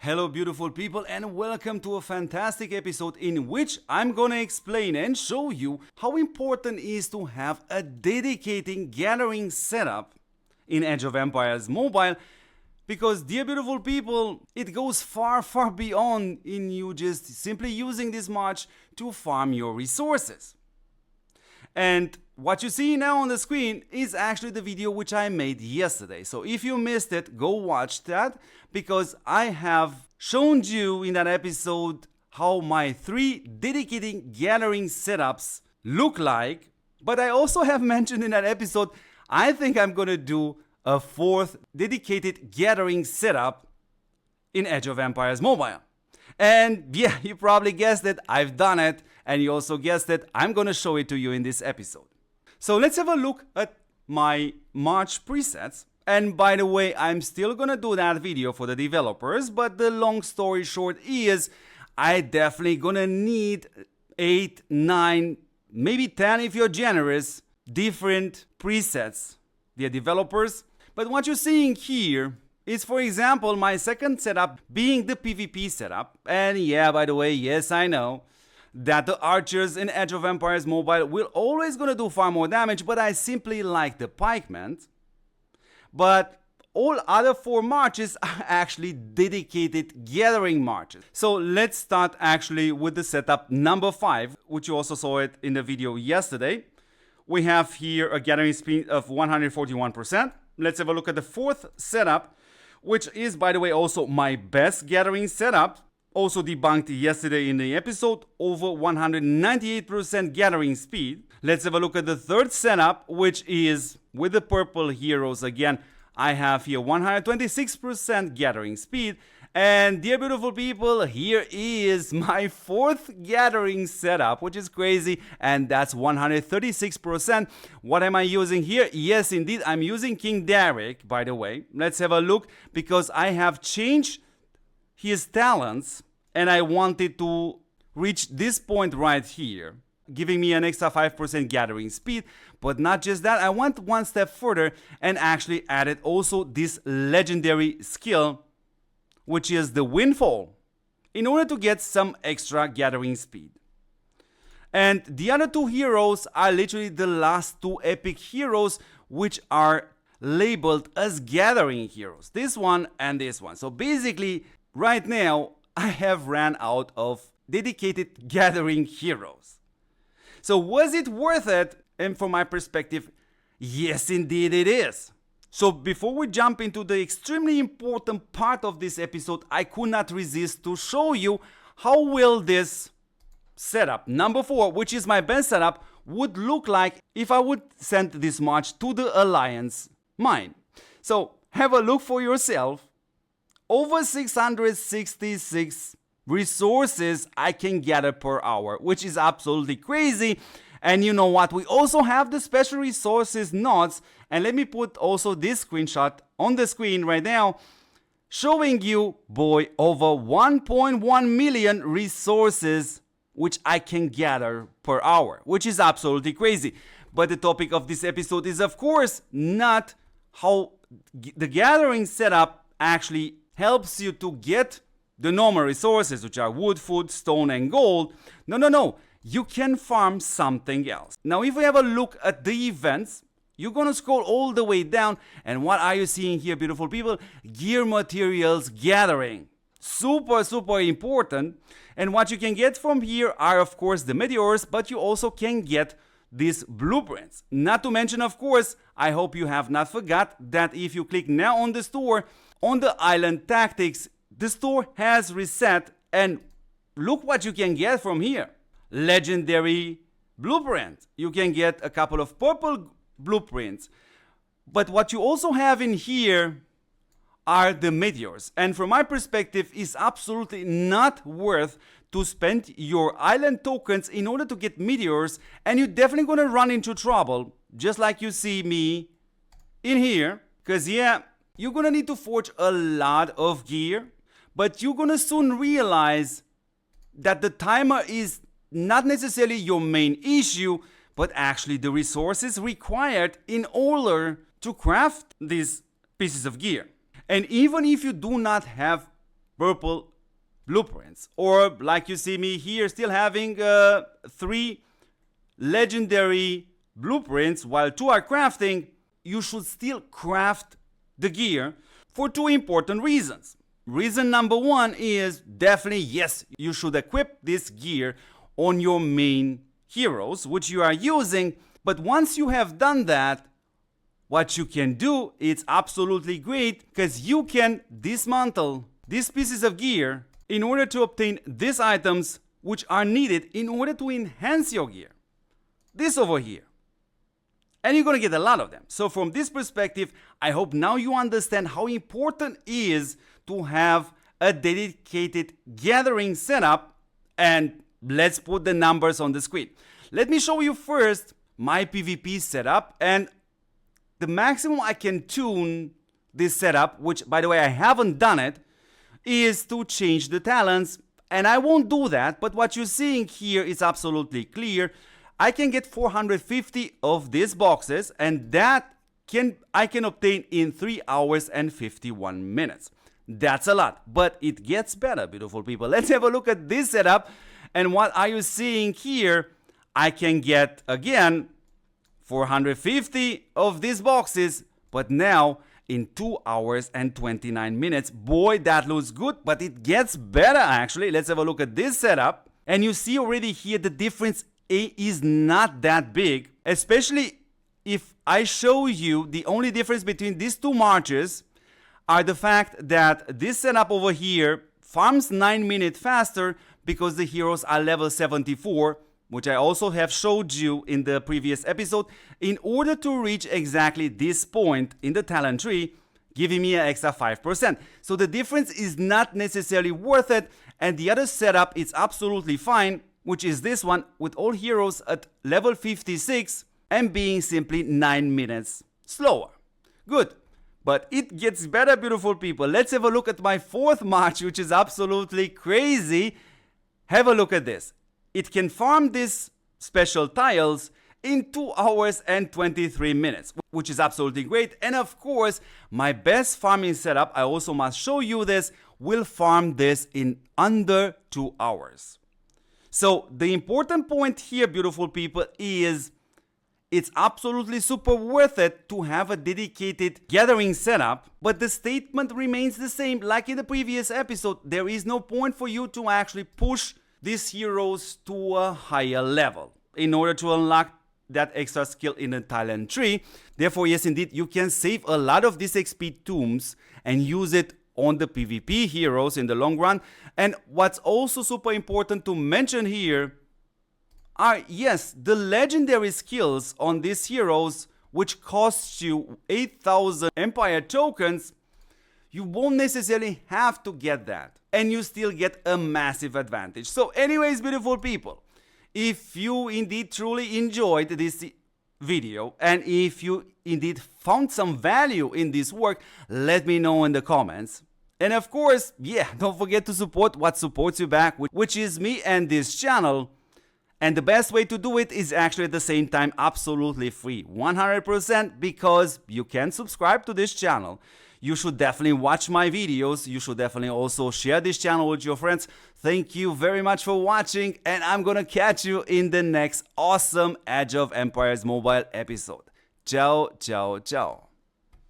Hello beautiful people, and welcome to a fantastic episode in which I'm gonna explain and show you how important it is to have a dedicated gathering setup in Age of Empires Mobile, because dear beautiful people, it goes far beyond in you just simply using this much to farm your resources. And what you see now on the screen is actually the video which I made yesterday. So if you missed it, go watch that, because I have shown you in that episode how my 3 dedicated gathering setups look like. But I also have mentioned in that episode, I think I'm gonna do a 4th dedicated gathering setup in Age of Empires Mobile. And yeah, you probably guessed it, I've done it, and you also guessed it, I'm gonna show it to you in this episode. So let's have a look at my March presets. And by the way, I'm still gonna do that video for the developers, but the long story short is I definitely gonna need 8, 9, maybe 10 if you're generous, different presets, dear developers. But what you're seeing here is, for example, my second setup being the PvP setup. And yeah, by the way, yes, I know that the archers in Age of Empires Mobile will always gonna do far more damage, but I simply like the pikemen. But all other 4 marches are actually dedicated gathering marches. So let's start actually with the setup number 5, which you also saw it in the video yesterday. We have here a gathering speed of 141%. Let's have a look at the 4th setup, which is, by the way, also my best gathering setup. Also debunked yesterday in the episode, over 198% gathering speed. Let's have a look at the 3rd setup, which is with the purple heroes again. I have here 126% gathering speed. And dear beautiful people, here is my 4th gathering setup, which is crazy, and that's 136%. What am I using here? Yes, indeed, I'm using King Derek, by the way. Let's have a look, because I have changed his talents, and I wanted to reach this point right here, giving me an extra 5% gathering speed. But not just that, I went one step further and actually added also this legendary skill, which is the Windfall, in order to get some extra gathering speed. And the other 2 heroes are literally the last 2 epic heroes, which are labeled as gathering heroes, this one and this one. So basically, right now, I have ran out of dedicated gathering heroes. So was it worth it? And from my perspective, yes, indeed it is. So before we jump into the extremely important part of this episode, I could not resist to show you how will this setup, number 4, which is my best setup, would look like if I would send this march to the Alliance mine. So have a look for yourself. Over 666 resources I can gather per hour, which is absolutely crazy. And you know what? We also have the special resources nodes. And let me put also this screenshot on the screen right now, showing you, boy, over 1.1 million resources which I can gather per hour, which is absolutely crazy. But the topic of this episode is, of course, not how the gathering setup actually helps you to get the normal resources, which are wood, food, stone, and gold. No. You can farm something else. Now, if we have a look at the events, you're gonna scroll all the way down, and what are you seeing here, beautiful people? Gear materials gathering. Super important. And what you can get from here are, of course, the meteors, but you also can get these blueprints. Not to mention, of course, I hope you have not forgot that if you click now on the store, on the island tactics, the store has reset, and look what you can get from here. Legendary blueprint. You can get a couple of purple blueprints. But what you also have in here are the meteors. And from my perspective, it's absolutely not worth to spend your island tokens in order to get meteors, and you're definitely gonna run into trouble, just like you see me in here. Because yeah, you're gonna need to forge a lot of gear, but you're gonna soon realize that the timer is not necessarily your main issue, but actually the resources required in order to craft these pieces of gear. And even if you do not have purple blueprints. Or like you see me here, still having 3 legendary blueprints while 2 are crafting. You should still craft the gear for 2 important reasons. Reason number 1 is definitely, yes, you should equip this gear on your main heroes, which you are using. But once you have done that, what you can do is absolutely great, because you can dismantle these pieces of gear in order to obtain these items which are needed in order to enhance your gear. This over here. And you're going to get a lot of them. So from this perspective, I hope now you understand how important it is to have a dedicated gathering setup. And let's put the numbers on the screen. Let me show you first my PvP setup, and the maximum I can tune this setup, which by the way I haven't done it, is to change the talents, and I won't do that, but what you're seeing here is absolutely clear. I can get 450 of these boxes, and that I can obtain in 3 hours and 51 minutes. That's a lot, but it gets better, beautiful people. Let's have a look at this setup, and what are you seeing here? I can get, again, 450 of these boxes, but now in 2 hours and 29 minutes. Boy, that looks good, but it gets better actually. Let's have a look at this setup. And you see already here the difference is not that big, especially if I show you the only difference between these 2 marches are the fact that this setup over here farms 9 minutes faster because the heroes are level 74, which I also have showed you in the previous episode, in order to reach exactly this point in the talent tree, giving me an extra 5%. So the difference is not necessarily worth it, and the other setup is absolutely fine, which is this one with all heroes at level 56 and being simply 9 minutes slower. Good. But it gets better, beautiful people. Let's have a look at my 4th march, which is absolutely crazy. Have a look at this. It can farm these special tiles in 2 hours and 23 minutes, which is absolutely great. And of course, my best farming setup, I also must show you this, will farm this in under 2 hours. So the important point here, beautiful people, is it's absolutely super worth it to have a dedicated gathering setup, but the statement remains the same. Like in the previous episode, there is no point for you to actually push these heroes to a higher level in order to unlock that extra skill in the talent tree. Therefore, yes, indeed, you can save a lot of these XP tombs and use it on the PvP heroes in the long run. And what's also super important to mention here are, yes, the legendary skills on these heroes, which costs you 8,000 Empire tokens. You won't necessarily have to get that, and you still get a massive advantage. So anyways, beautiful people, if you indeed truly enjoyed this video, and if you indeed found some value in this work, let me know in the comments. And of course, yeah, don't forget to support what supports you back, which is me and this channel. And the best way to do it is actually at the same time absolutely free, 100%, because you can subscribe to this channel. You should definitely watch my videos. You should definitely also share this channel with your friends. Thank you very much for watching, and I'm gonna catch you in the next awesome Age of Empires mobile episode. Ciao, ciao, ciao.